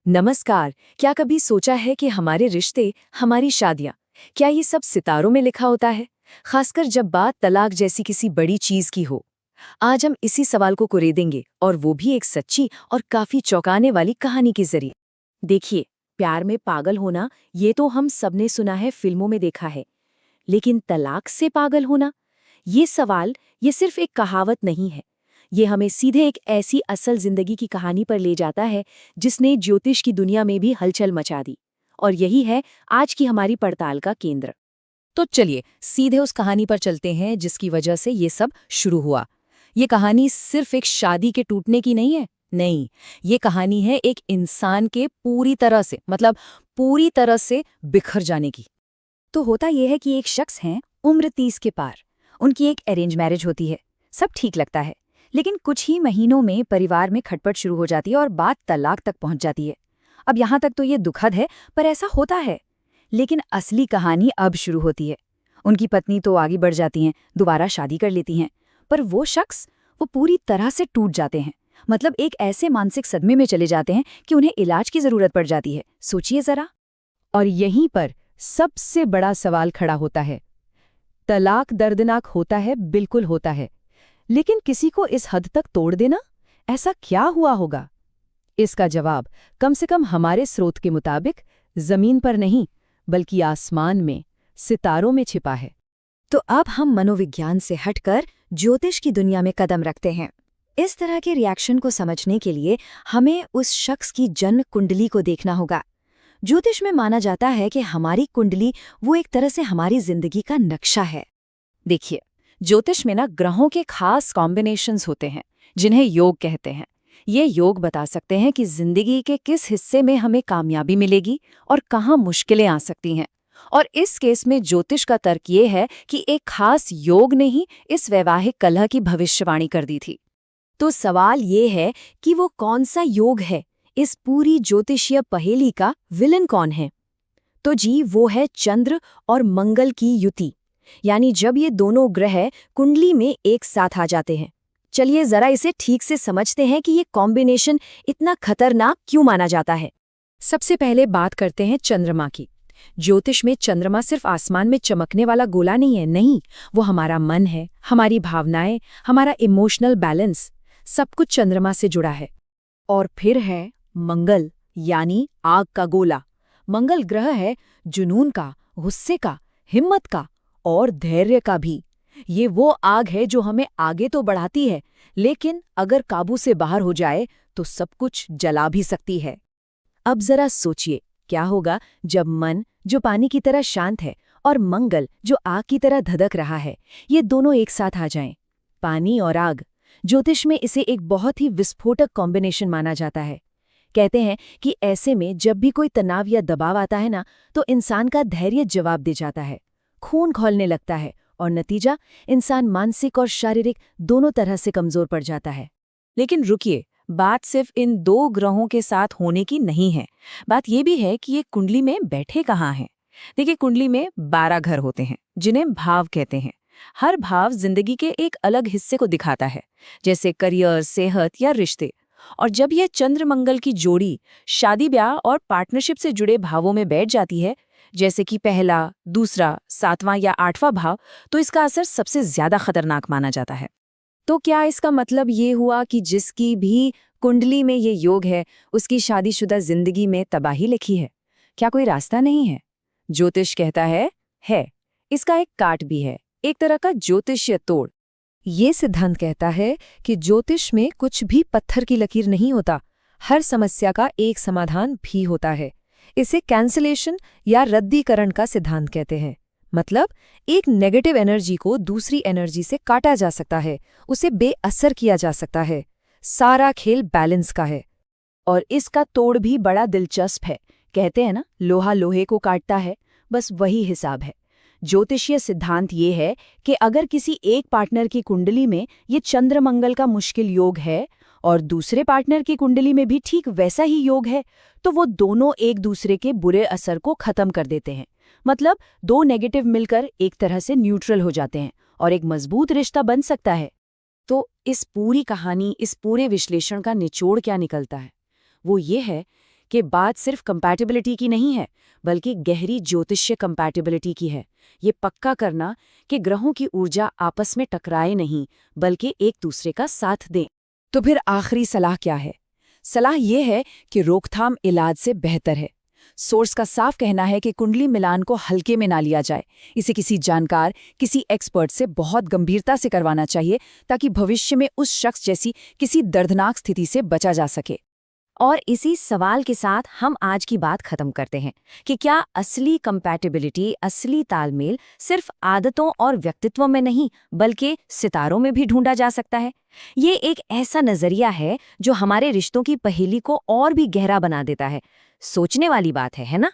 नमस्कार। क्या कभी सोचा है कि हमारे रिश्ते, हमारी शादियां, क्या ये सब सितारों में लिखा होता है? खासकर जब बात तलाक जैसी किसी बड़ी चीज की हो। आज हम इसी सवाल को कुरेदेंगे, और वो भी एक सच्ची और काफी चौंकाने वाली कहानी के जरिए। देखिए, प्यार में पागल होना ये तो हम सबने सुना है, फिल्मों में देखा है। लेकिन तलाक से पागल होना, ये सवाल, ये सिर्फ एक कहावत नहीं है। ये हमें सीधे एक ऐसी असल जिंदगी की कहानी पर ले जाता है जिसने ज्योतिष की दुनिया में भी हलचल मचा दी। और यही है आज की हमारी पड़ताल का केंद्र। तो चलिए सीधे उस कहानी पर चलते हैं जिसकी वजह से ये सब शुरू हुआ। ये कहानी सिर्फ एक शादी के टूटने की नहीं है। नहीं, ये कहानी है एक इंसान के पूरी तरह से, मतलब पूरी तरह से बिखर जाने की। तो होता यह है कि एक शख्स हैं, उम्र 30 के पार। उनकी एक अरेंज मैरिज होती है, सब ठीक लगता है। लेकिन कुछ ही महीनों में परिवार में खटपट शुरू हो जाती है और बात तलाक तक पहुंच जाती है। अब यहाँ तक तो ये दुखद है, पर ऐसा होता है। लेकिन असली कहानी अब शुरू होती है। उनकी पत्नी तो आगे बढ़ जाती हैं, दोबारा शादी कर लेती हैं। पर वो शख्स, वो पूरी तरह से टूट जाते हैं। मतलब एक ऐसे मानसिक सदमे में चले जाते हैं कि उन्हें इलाज की जरूरत पड़ जाती है। सोचिए जरा। और यहीं पर सबसे बड़ा सवाल खड़ा होता है। तलाक दर्दनाक होता है, बिल्कुल होता है। लेकिन किसी को इस हद तक तोड़ देना, ऐसा क्या हुआ होगा? इसका जवाब कम से कम हमारे स्रोत के मुताबिक जमीन पर नहीं, बल्कि आसमान में, सितारों में छिपा है। तो अब हम मनोविज्ञान से हटकर ज्योतिष की दुनिया में कदम रखते हैं। इस तरह के रिएक्शन को समझने के लिए हमें उस शख्स की जन्म कुंडली को देखना होगा। ज्योतिष में माना जाता है कि हमारी कुंडली वो एक तरह से हमारी जिंदगी का नक्शा है। देखिए, ज्योतिष में ना ग्रहों के खास कॉम्बिनेशंस होते हैं जिन्हें योग कहते हैं। ये योग बता सकते हैं कि जिंदगी के किस हिस्से में हमें कामयाबी मिलेगी और कहाँ मुश्किलें आ सकती हैं। और इस केस में ज्योतिष का तर्क ये है कि एक खास योग ने ही इस वैवाहिक कलह की भविष्यवाणी कर दी थी। तो सवाल ये है कि वो कौन सा योग है? इस पूरी ज्योतिषीय पहेली का विलन कौन है? तो जी, वो है चंद्र और मंगल की युति। यानी जब ये दोनों ग्रह कुंडली में एक साथ आ जाते हैं। चलिए जरा इसे ठीक से समझते हैं कि ये कॉम्बिनेशन इतना खतरनाक क्यों माना जाता है। सबसे पहले बात करते हैं चंद्रमा की। ज्योतिष में चंद्रमा सिर्फ आसमान में चमकने वाला गोला नहीं है, नहीं। वो हमारा मन है, हमारी भावनाएं, हमारा इमोशनल बैलेंस, सब कुछ चंद्रमा से जुड़ा है। और फिर है मंगल, यानी आग का गोला। मंगल ग्रह है जुनून का, गुस्से का, हिम्मत का और धैर्य का भी। ये वो आग है जो हमें आगे तो बढ़ाती है, लेकिन अगर काबू से बाहर हो जाए तो सब कुछ जला भी सकती है। अब जरा सोचिए, क्या होगा जब मन, जो पानी की तरह शांत है, और मंगल, जो आग की तरह धधक रहा है, ये दोनों एक साथ आ जाएं। पानी और आग, ज्योतिष में इसे एक बहुत ही विस्फोटक कॉम्बिनेशन माना जाता है। कहते हैं कि ऐसे में जब भी कोई तनाव या दबाव आता है ना, तो इंसान का धैर्य जवाब दे जाता है, खून खौलने लगता है, और नतीजा, इंसान मानसिक और शारीरिक दोनों तरह से कमजोर पड़ जाता है। लेकिन रुकिए, बात सिर्फ इन दो ग्रहों के साथ होने की नहीं है। बात यह भी है कि ये कुंडली में बैठे कहाँ हैं। देखिए, कुंडली में 12 घर होते हैं जिन्हें भाव कहते हैं। हर भाव जिंदगी के एक अलग हिस्से को दिखाता है, जैसे करियर, सेहत या रिश्ते। और जब यह चंद्र मंगल की जोड़ी शादी, ब्याह और पार्टनरशिप से जुड़े भावों में बैठ जाती है, जैसे कि पहला, दूसरा, 7वां या 8वां भाव, तो इसका असर सबसे ज्यादा खतरनाक माना जाता है। तो क्या इसका मतलब ये हुआ कि जिसकी भी कुंडली में ये योग है, उसकी शादीशुदा जिंदगी में तबाही लिखी है? क्या कोई रास्ता नहीं है? ज्योतिष कहता है। इसका एक काट भी है, एक तरह का ज्योतिषीय तोड़। ये सिद्धांत कहता है कि ज्योतिष में कुछ भी पत्थर की लकीर नहीं होता, हर समस्या का एक समाधान भी होता है। इसे कैंसलेशन या रद्दीकरण का सिद्धांत कहते हैं। मतलब एक नेगेटिव एनर्जी को दूसरी एनर्जी से काटा जा सकता है, उसे बेअसर किया जा सकता है। सारा खेल बैलेंस का है। और इसका तोड़ भी बड़ा दिलचस्प है। कहते हैं ना, लोहा लोहे को काटता है, बस वही हिसाब है। ज्योतिषीय सिद्धांत ये है कि अगर किसी एक पार्टनर की कुंडली में ये चंद्र मंगल का मुश्किल योग है और दूसरे पार्टनर की कुंडली में भी ठीक वैसा ही योग है, तो वो दोनों एक दूसरे के बुरे असर को खत्म कर देते हैं। मतलब दो नेगेटिव मिलकर एक तरह से न्यूट्रल हो जाते हैं और एक मजबूत रिश्ता बन सकता है। तो इस पूरी कहानी, इस पूरे विश्लेषण का निचोड़ क्या निकलता है? वो ये है कि बात सिर्फ कंपैटिबिलिटी की नहीं है, बल्कि गहरी ज्योतिषीय कंपैटिबिलिटी की है। ये पक्का करना कि ग्रहों की ऊर्जा आपस में टकराए नहीं, बल्कि एक दूसरे का साथ दें। तो फिर आखिरी सलाह क्या है? सलाह ये है कि रोकथाम इलाज से बेहतर है। सोर्स का साफ कहना है कि कुंडली मिलान को हल्के में ना लिया जाए। इसे किसी जानकार, किसी एक्सपर्ट से बहुत गंभीरता से करवाना चाहिए, ताकि भविष्य में उस शख्स जैसी किसी दर्दनाक स्थिति से बचा जा सके। और इसी सवाल के साथ हम आज की बात खत्म करते हैं कि क्या असली कंपैटिबिलिटी, असली तालमेल सिर्फ आदतों और व्यक्तित्व में नहीं, बल्कि सितारों में भी ढूंढा जा सकता है। ये एक ऐसा नजरिया है जो हमारे रिश्तों की पहेली को और भी गहरा बना देता है। सोचने वाली बात है ना?